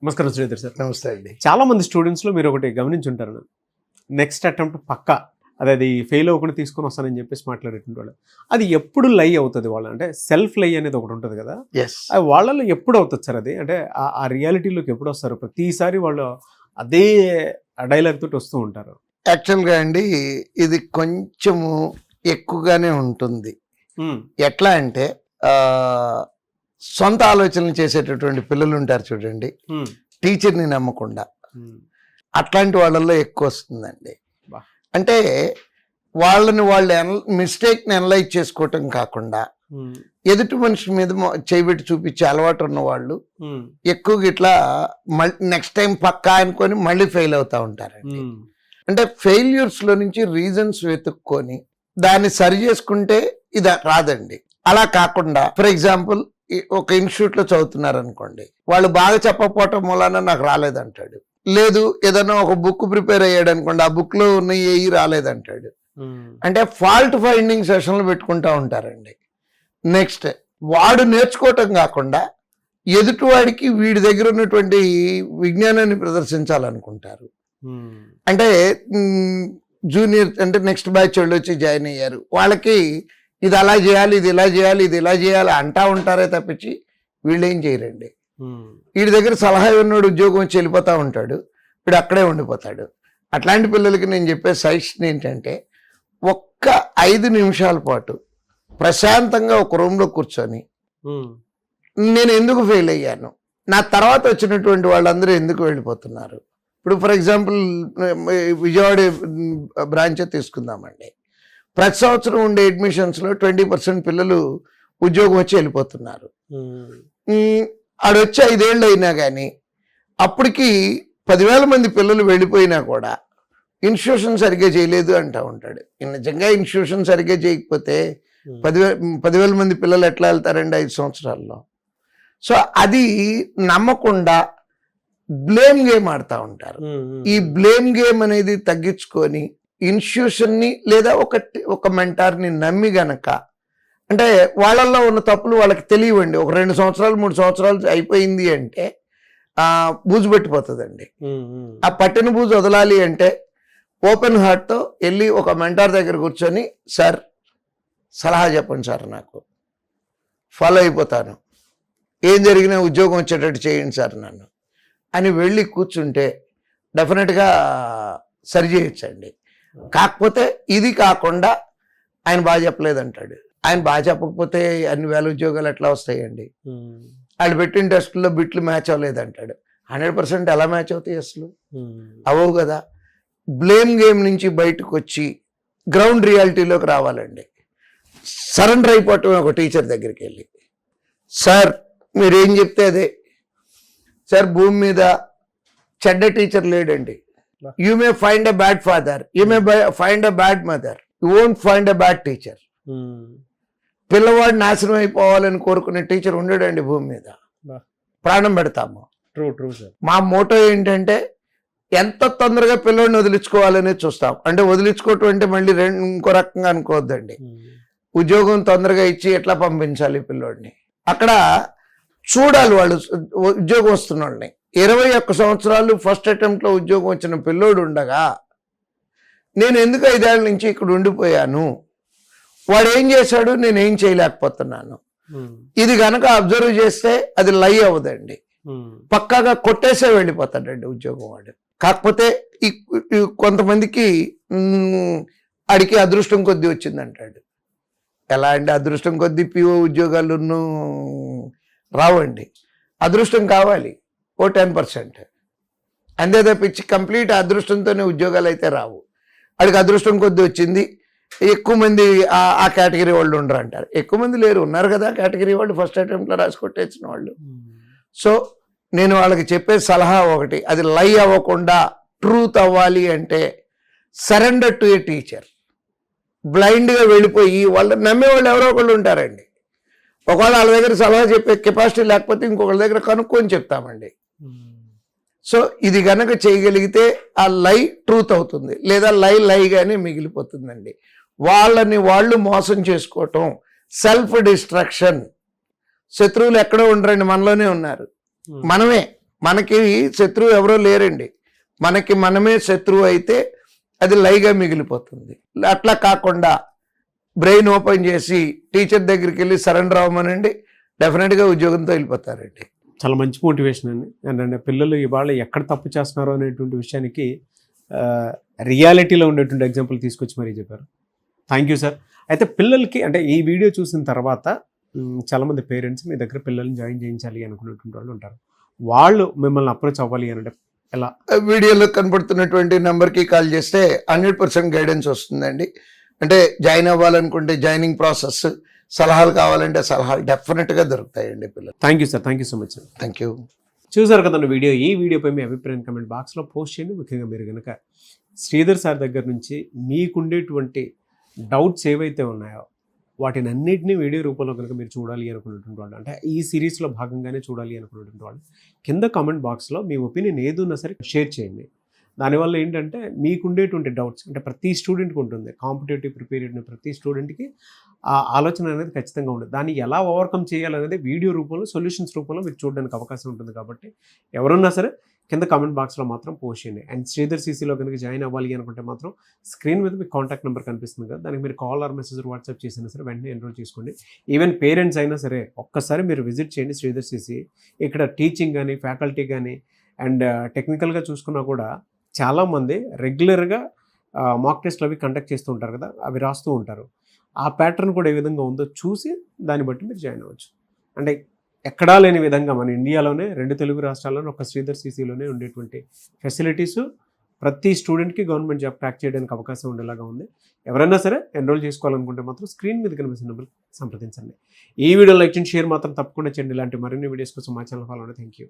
నమస్కారం శ్రీధర్ సార్. నమస్తే అండి. చాలా మంది స్టూడెంట్స్లో మీరు ఒకటి గమనించుంటారు, నెక్స్ట్ అటెంప్ట్ పక్కా అది ఫెయిల్ అవ్వకుండా తీసుకొని వస్తానని చెప్పేసి మాట్లాడేటువంటి వాళ్ళు. అది ఎప్పుడు లై అవుతుంది వాళ్ళు, అంటే సెల్ఫ్ లై అనేది ఒకటి ఉంటుంది కదా, అది వాళ్ళలో ఎప్పుడు అవుతుంది సార్? అది అంటే ఆ రియాలిటీలోకి ఎప్పుడు వస్తారు? ప్రతిసారి వాళ్ళు అదే డైలాగ్ తోటి వస్తూ ఉంటారు. యాక్చువల్గా అండి ఇది కొంచెము ఎక్కువగానే ఉంటుంది. ఎట్లా అంటే సొంత ఆలోచనలు చేసేటటువంటి పిల్లలు ఉంటారు చూడండి, టీచర్ని నమ్మకుండా, అట్లాంటి వాళ్ళల్లో ఎక్కువ వస్తుందండి. అంటే వాళ్ళని వాళ్ళు మిస్టేక్ని అనలైజ్ చేసుకోవటం కాకుండా ఎదుటి మనిషి మీద చేయబెట్టి చూపించే అలవాటు ఉన్న వాళ్ళు ఎక్కువగా ఇట్లా నెక్స్ట్ టైం పక్కా అనుకొని మళ్ళీ ఫెయిల్ అవుతా ఉంటారండి. అంటే ఫెయిల్యూర్స్లో నుంచి రీజన్స్ వెతుక్కొని దాన్ని సరి చేసుకుంటే ఇది రాదండి. అలా కాకుండా ఫర్ ఎగ్జాంపుల్ ఒక ఇన్స్టిట్యూట్లో చదువుతున్నారు అనుకోండి, వాళ్ళు బాగా చెప్పకపోవటం మూలాన నాకు రాలేదంటాడు. లేదు ఏదైనా ఒక బుక్ ప్రిపేర్ అయ్యాడు అనుకోండి, ఆ బుక్ లో ఉన్న ఏవి రాలేదంటాడు. అంటే ఫాల్ట్ ఫైండింగ్ సెషన్లు పెట్టుకుంటా ఉంటారండి. నెక్స్ట్ వాడు నేర్చుకోవటం కాకుండా ఎదుటివాడికి వీడి దగ్గర ఉన్నటువంటి విజ్ఞానాన్ని ప్రదర్శించాలనుకుంటారు. అంటే జూనియర్ అంటే నెక్స్ట్ బ్యాచ్ వాళ్ళు వచ్చి జాయిన్ అయ్యారు, వాళ్ళకి ఇది అలా చేయాలి, ఇది ఇలా చేయాలి, ఇది ఇలా చేయాలి అంటా ఉంటారే తప్పించి వీళ్ళు ఏం చేయరండి. వీడి దగ్గర సలహా ఉన్నోడు ఉద్యోగం వచ్చి వెళ్ళిపోతూ ఉంటాడు, వీడు అక్కడే ఉండిపోతాడు. అట్లాంటి పిల్లలకి నేను చెప్పే సజెషన్ ఏంటంటే, ఒక్క 5 నిమిషాల పాటు ప్రశాంతంగా ఒక రూమ్లో కూర్చొని నేను ఎందుకు ఫెయిల్ అయ్యాను, నా తర్వాత వచ్చినటువంటి వాళ్ళందరూ ఎందుకు వెళ్ళిపోతున్నారు. ఇప్పుడు ఫర్ ఎగ్జాంపుల్ విజయవాడ బ్రాంచ్ తీసుకుందామండి. ప్రతి సంవత్సరం ఉండే అడ్మిషన్స్లో 20% పిల్లలు ఉద్యోగం వచ్చి వెళ్ళిపోతున్నారు. ఆడొచ్చి 5 ఏళ్ళు అయినా కానీ అప్పటికి 10,000 మంది పిల్లలు వెళ్ళిపోయినా కూడా ఇన్స్టిట్యూషన్ సరిగ్గా చేయలేదు అంటూ ఉంటాడు. నిజంగా ఇన్స్టిట్యూషన్ సరిగ్గా చేయకపోతే 10,000 మంది పిల్లలు ఎట్లా వెళ్తారండి 5 సంవత్సరాల్లో? సో అది నమ్మకుండా బ్లేమ్ గేమ్ ఆడుతూ ఉంటారు. ఈ బ్లేమ్ గేమ్ అనేది తగ్గించుకొని ఇన్స్టిట్యూషన్ని లేదా ఒక మెంటార్ని నమ్మి గనక, అంటే వాళ్ళల్లో ఉన్న తప్పులు వాళ్ళకి తెలియవండి. ఒక 2 సంవత్సరాలు 3 సంవత్సరాలు అయిపోయింది అంటే బూజు పెట్టిపోతుందండి. ఆ పట్టిన బూజు వదలాలి అంటే ఓపెన్ హార్ట్తో వెళ్ళి ఒక మెంటార్ దగ్గర కూర్చొని, సార్ సలహా చెప్పండి సార్, నాకు ఫాలో అయిపోతాను, ఏం జరిగినా ఉద్యోగం వచ్చేటట్టు చేయండి సార్ నన్ను అని వెళ్ళి కూర్చుంటే డెఫినెట్గా సరి చేయొచ్చండి. కాకపోతే ఇది కాకుండా ఆయన బాగా చెప్పలేదంటాడు. ఆయన బాగా చెప్పకపోతే అన్ని వేల ఉద్యోగాలు ఎట్లా వస్తాయండి? వాళ్ళు పెట్టిన టెస్టుల్లో బిట్లు మ్యాచ్ అవ్వలేదంటాడు. 100% ఎలా మ్యాచ్ అవుతాయి అసలు? అవవు కదా. బ్లేమ్ గేమ్ నుంచి బయటకు వచ్చి గ్రౌండ్ రియాలిటీలోకి రావాలండి. సరెండర్ అయిపోవటం ఒక టీచర్ దగ్గరికి వెళ్ళి, సార్ మీరేం చెప్తే అదే సార్, భూమి మీద చెడ్డ టీచర్ లేడండి. You may find a bad father, you may find a bad mother, you won't find a bad teacher. పిల్లవాడు నాశనం అయిపోవాలని కోరుకునే టీచర్ ఉండడండి భూమి మీద. ప్రాణం పెడతాము. మా మోటో ఏంటంటే ఎంత తొందరగా పిల్లవాడిని వదిలించుకోవాలనే చూస్తాం. అంటే వదిలించుకోవటం అంటే మళ్ళీ ఇంకో రకంగా అనుకోవద్దండి. ఉద్యోగం తొందరగా ఇచ్చి ఎట్లా పంపించాలి పిల్లోడిని, అక్కడ చూడాలి. వాళ్ళు ఉద్యోగం వస్తున్న వాళ్ళని 21 సంవత్సరాలు ఫస్ట్ అటెంప్ట్లో ఉద్యోగం వచ్చిన పిల్లోడు ఉండగా నేను ఎందుకు 5 ఏళ్ళ నుంచి ఇక్కడ ఉండిపోయాను, వాడు ఏం చేశాడు, నేనేం చేయలేకపోతున్నాను, ఇది కనుక అబ్జర్వ్ చేస్తే అది లై అవ్వదండి. పక్కాగా కొట్టేసే వెళ్ళిపోతాడండి ఉద్యోగం వాడు. కాకపోతే కొంతమందికి అడికి అదృష్టం కొద్దీ వచ్చిందంటాడు. ఎలా అండి అదృష్టం కొద్దీ పిఓ ఉద్యోగాలు రావండి. అదృష్టం కావాలి ఓ 10%, అంతే తప్పించి కంప్లీట్ అదృష్టంతోనే ఉద్యోగాలు అయితే రావు. వాడికి అదృష్టం కొద్దీ వచ్చింది. ఎక్కువ మంది ఆ కేటగిరీ వాళ్ళు ఉండరు అంటారు. ఎక్కువ మంది లేరు, ఉన్నారు కదా కేటగిరీ వాళ్ళు, ఫస్ట్ అటెంప్ట్లో రాసి కొట్టేసిన వాళ్ళు. సో నేను వాళ్ళకి చెప్పే సలహా ఒకటి, అది లై అవ్వకుండా ట్రూత్ అవ్వాలి అంటే సరెండర్ టు ఏ టీచర్. బ్లైండ్గా వెళ్ళిపోయి వాళ్ళు నమ్మేవాళ్ళు ఎవరో ఒకళ్ళు ఉంటారండి. ఒకవేళ వాళ్ళ దగ్గర సలహా చెప్పే కెపాసిటీ లేకపోతే ఇంకొకళ్ళ దగ్గర కనుక్కొని చెప్తామండి. సో ఇది కనుక చేయగలిగితే ఆ లై ట్రూత్ అవుతుంది, లేదా లైగానే మిగిలిపోతుందండి. వాళ్ళని వాళ్ళు మోసం చేసుకోవటం, సెల్ఫ్ డిస్ట్రక్షన్. శత్రువులు ఎక్కడో ఉండరండి, మనలోనే ఉన్నారు. మనమే మనకి శత్రువు ఎవరో లేరండి, మనకి మనమే శత్రువు అయితే అది లైగా మిగిలిపోతుంది. అట్లా కాకుండా బ్రెయిన్ ఓపెన్ చేసి టీచర్ దగ్గరికి వెళ్ళి సరెండర్ అవ్వమనండి, డెఫినెట్గా ఉద్యోగంతో వెళ్ళిపోతారండి. చాలా మంచి మోటివేషన్ అండి. అండ్ పిల్లలు ఇవాళ ఎక్కడ తప్పు చేస్తున్నారో అనేటువంటి విషయానికి రియాలిటీలో ఉండేటువంటి ఎగ్జాంపుల్ తీసుకొచ్చి మరీ చెప్పారు. Thank you sir. అయితే పిల్లలకి అంటే ఈ వీడియో చూసిన తర్వాత చాలామంది పేరెంట్స్ మీ దగ్గర పిల్లల్ని జాయిన్ చేయించాలి అనుకునేటువంటి వాళ్ళు ఉంటారు. వాళ్ళు మిమ్మల్ని అప్రోచ్ అవ్వాలి అని అంటే ఎలా? వీడియోలో కనపడుతున్నటువంటి నెంబర్కి కాల్ చేస్తే 100% గైడెన్స్ వస్తుందండి. అంటే జాయిన్ అవ్వాలనుకుంటే జాయినింగ్ ప్రాసెస్, సలహాలు కావాలంటే సలహాలు డెఫినెట్గా దొరుకుతాయండి పిల్లలు. Thank you sir. Thank you so much sir. Thank you. చూసారు కదండి వీడియో. ఈ వీడియోపై మీ అభిప్రాయం కమెంట్ బాక్స్లో పోస్ట్ చేయండి. ముఖ్యంగా మీరు కనుక శ్రీధర్ సార్ దగ్గర నుంచి మీకుండేటువంటి డౌట్స్ ఏవైతే ఉన్నాయో వాటిని అన్నింటినీ వీడియో రూపంలో కనుక మీరు చూడాలి అనుకున్నటువంటి వాళ్ళు, అంటే ఈ సిరీస్లో భాగంగానే చూడాలి అనుకున్నటువంటి వాళ్ళు కింద కామెంట్ బాక్స్లో మీ ఒపీనియన్ ఏదున్నా సరే షేర్ చేయండి. దానివల్ల ఏంటంటే మీకుండేటువంటి డౌట్స్, అంటే ప్రతి స్టూడెంట్కి ఉంటుంది, కాంపిటేటివ్ ప్రిపేర్ అయిన ప్రతి స్టూడెంట్కి ఆ ఆలోచన అనేది ఖచ్చితంగా ఉంటుంది. దాన్ని ఎలా ఓవర్కమ్ చేయాలనేది వీడియో రూపంలో, సొల్యూషన్స్ రూపంలో మీకు చూడడానికి అవకాశం ఉంటుంది. కాబట్టి ఎవరున్నా సరే కింద కామెంట్ బాక్స్లో మాత్రం పోస్ట్ చేయండి. అండ్ శ్రీధర్ సీసీలో కనుక జాయిన్ అవ్వాలి అనుకుంటే మాత్రం స్క్రీన్ మీద మీకు కాంటాక్ట్ నెంబర్ కనిపిస్తుంది కదా, దానికి మీరు కాల్ ఆర్ మెసేజ్ వాట్సాప్ చేసినా సరే వెంటనే ఎన్రోల్ చేసుకోండి. ఈవెన్ పేరెంట్స్ అయినా సరే ఒక్కసారి మీరు విజిట్ చేయండి శ్రీధర్ సీసీ. ఇక్కడ టీచింగ్ కానీ, ఫ్యాకల్టీ కానీ అండ్ టెక్నికల్గా చూసుకున్నా కూడా చాలామంది రెగ్యులర్గా మాక్ టెస్ట్లు అవి కండక్ట్ చేస్తూ ఉంటారు కదా, అవి రాస్తూ ఉంటారు. ఆ ప్యాటర్న్ కూడా ఏ విధంగా ఉందో చూసి దాన్ని బట్టి మీరు జాయిన్ అవ్వచ్చు. అంటే ఎక్కడా లేని విధంగా మన ఇండియాలోనే 2 తెలుగు రాష్ట్రాల్లోనే ఒక శ్రీధర్ సీసీలోనే ఉండేటువంటి ఫెసిలిటీస్ ప్రతి స్టూడెంట్కి గవర్నమెంట్ జాబ్ క్రాక్ చేయడానికి అవకాశం ఉండేలాగా ఉంది. ఎవరైనా సరే ఎన్రోల్ చేసుకోవాలనుకుంటే మాత్రం స్క్రీన్ మీద కనిపిస్తున్న నెంబర్ సంప్రదించండి. ఈ వీడియో లైక్ చేయండి, షేర్ మాత్రం తప్పకుండా చేయండి. ఇలాంటి మరిన్ని వీడియోస్ కోసం మా ఛానల్ ఫాలో అవ్వండి. Thank you.